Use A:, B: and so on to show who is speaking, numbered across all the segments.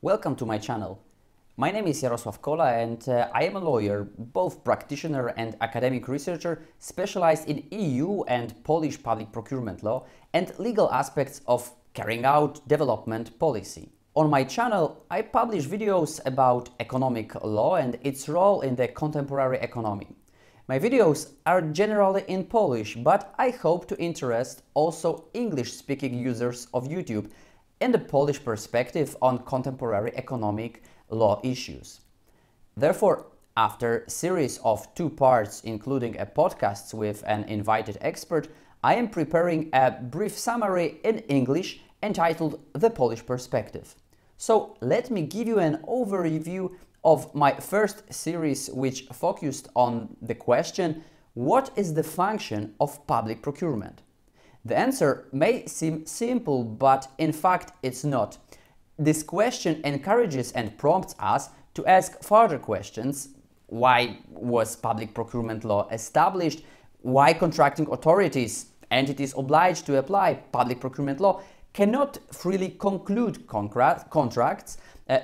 A: Welcome to my channel. My name is Jarosław and I am a lawyer, both practitioner and academic researcher specialized in EU and Polish public procurement law and legal aspects of carrying out development policy. On my channel, I publish videos about economic law and its role in the contemporary economy. My videos are generally in Polish, but I hope to interest also English-speaking users of YouTube in the Polish perspective on contemporary economic law issues. Therefore, after a series of 2 parts, including a podcast with an invited expert, I am preparing a brief summary in English entitled The Polish Perspective. So let me give you an overview of my first series, which focused on the question, what is the function of public procurement? The answer may seem simple, but in fact it's not. This question encourages and prompts us to ask further questions. Why was public procurement law established? Why contracting authorities, entities obliged to apply public procurement law, cannot freely conclude contracts,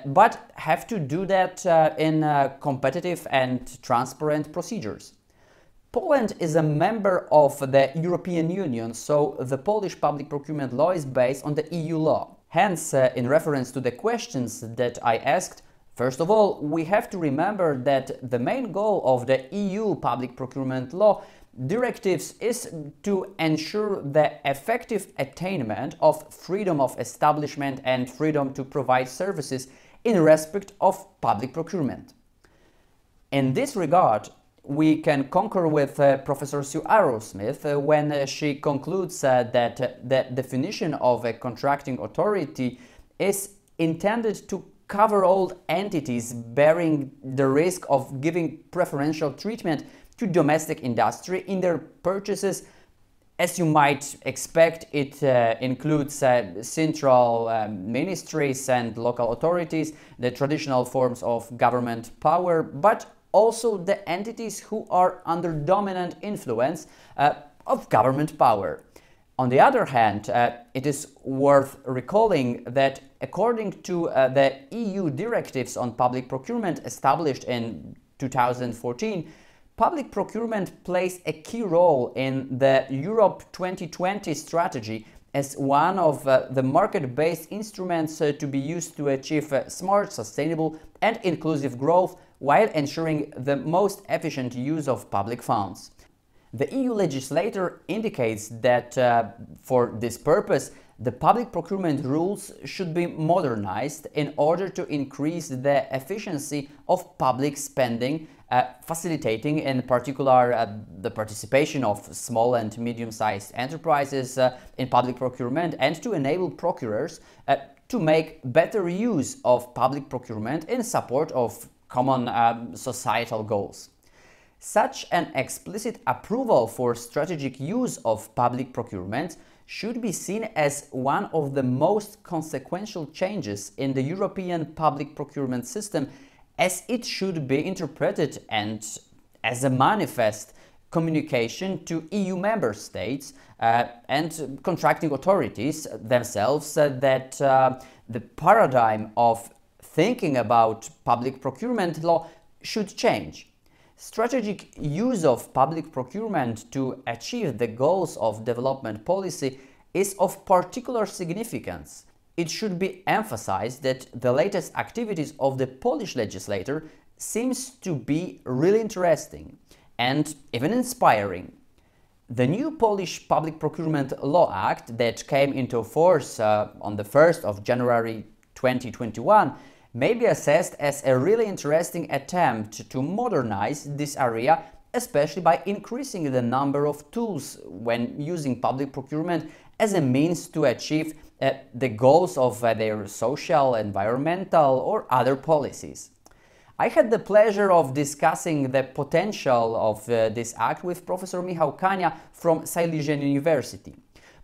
A: but have to do that in competitive and transparent procedures. Poland is a member of the European Union, so the Polish public procurement law is based on the EU law. Hence, in reference to the questions that I asked, first of all, we have to remember that the main goal of the EU public procurement law directives is to ensure the effective attainment of freedom of establishment and freedom to provide services in respect of public procurement. In this regard, we can concur with Professor Sue Arrowsmith when she concludes that the definition of a contracting authority is intended to cover all entities bearing the risk of giving preferential treatment to domestic industry in their purchases. As you might expect, it includes central ministries and local authorities, the traditional forms of government power, but also the entities who are under dominant influence of government power. On the other hand, it is worth recalling that according to the EU directives on public procurement established in 2014, public procurement plays a key role in the Europe 2020 strategy as one of the market-based instruments to be used to achieve smart, sustainable and inclusive growth while ensuring the most efficient use of public funds. The EU legislator indicates that for this purpose, the public procurement rules should be modernized in order to increase the efficiency of public spending, facilitating in particular the participation of small and medium-sized enterprises in public procurement, and to enable procurers to make better use of public procurement in support of common societal goals. Such an explicit approval for strategic use of public procurement should be seen as one of the most consequential changes in the European public procurement system, as it should be interpreted and as a manifest communication to EU member states and contracting authorities themselves that the paradigm of thinking about public procurement law should change. Strategic use of public procurement to achieve the goals of development policy is of particular significance. It should be emphasized that the latest activities of the Polish legislator seems to be really interesting and even inspiring. The new Polish Public Procurement Law Act that came into force on the 1st of January 2021 may be assessed as a really interesting attempt to modernize this area, especially by increasing the number of tools when using public procurement as a means to achieve the goals of their social, environmental or other policies. I had the pleasure of discussing the potential of this act with Professor Michał Kania from Silesian University.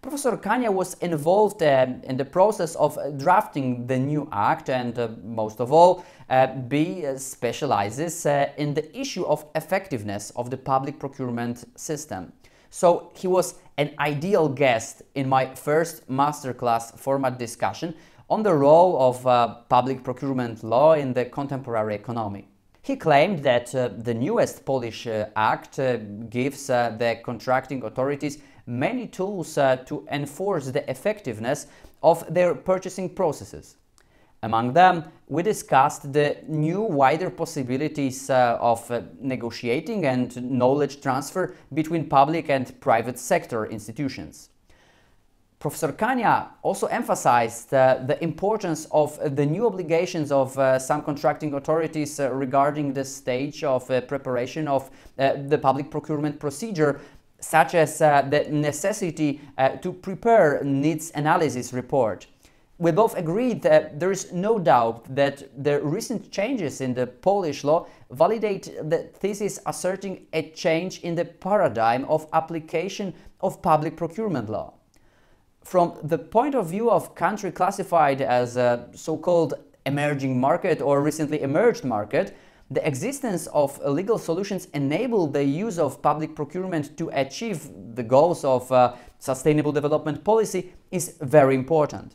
A: Professor Kania was involved in the process of drafting the new act and most of all specializes in the issue of effectiveness of the public procurement system. So he was an ideal guest in my first masterclass format discussion on the role of public procurement law in the contemporary economy. He claimed that the newest Polish Act gives the contracting authorities many tools to enforce the effectiveness of their purchasing processes. Among them, we discussed the new wider possibilities of negotiating and knowledge transfer between public and private sector institutions. Professor Kania also emphasized the importance of the new obligations of some contracting authorities regarding the stage of preparation of the public procurement procedure, such as the necessity to prepare needs analysis report. We both agreed that there is no doubt that the recent changes in the Polish law validate the thesis asserting a change in the paradigm of application of public procurement law. From the point of view of country classified as a so-called emerging market or recently emerged market, the existence of legal solutions enable the use of public procurement to achieve the goals of sustainable development policy is very important.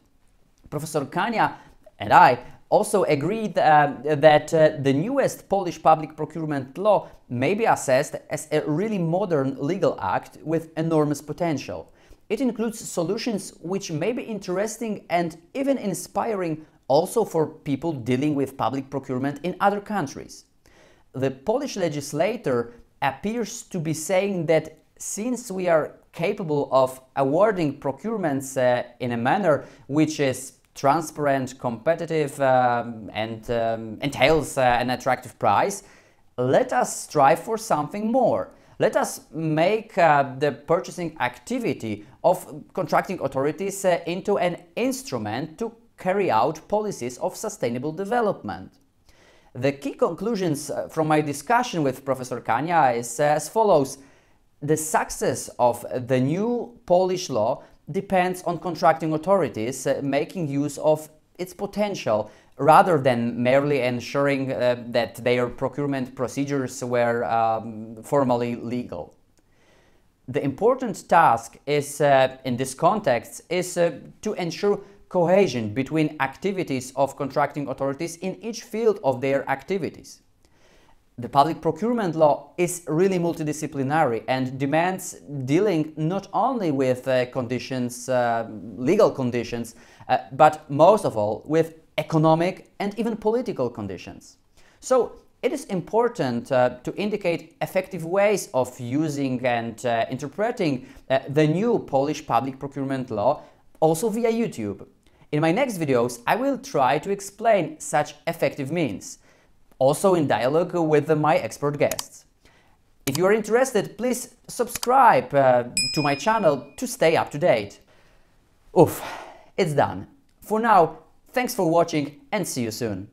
A: Professor Kania and I also agreed that the newest Polish public procurement law may be assessed as a really modern legal act with enormous potential. It includes solutions which may be interesting and even inspiring also for people dealing with public procurement in other countries. The Polish legislator appears to be saying that since we are capable of awarding procurements in a manner which is transparent, competitive and entails an attractive price, let us strive for something more. Let us make the purchasing activity of contracting authorities into an instrument to carry out policies of sustainable development. The key conclusions from my discussion with Professor Kania is as follows. The success of the new Polish law depends on contracting authorities making use of its potential rather than merely ensuring that their procurement procedures were formally legal. The important task is, in this context, is to ensure cohesion between activities of contracting authorities in each field of their activities. The public procurement law is really multidisciplinary and demands dealing not only with conditions, legal conditions, but most of all with economic and even political conditions. So it is important to indicate effective ways of using and interpreting the new Polish public procurement law also via YouTube. In my next videos, I will try to explain such effective means, also in dialogue with my expert guests. If you are interested, please subscribe to my channel to stay up to date. Oof, it's done. For now, thanks for watching and see you soon.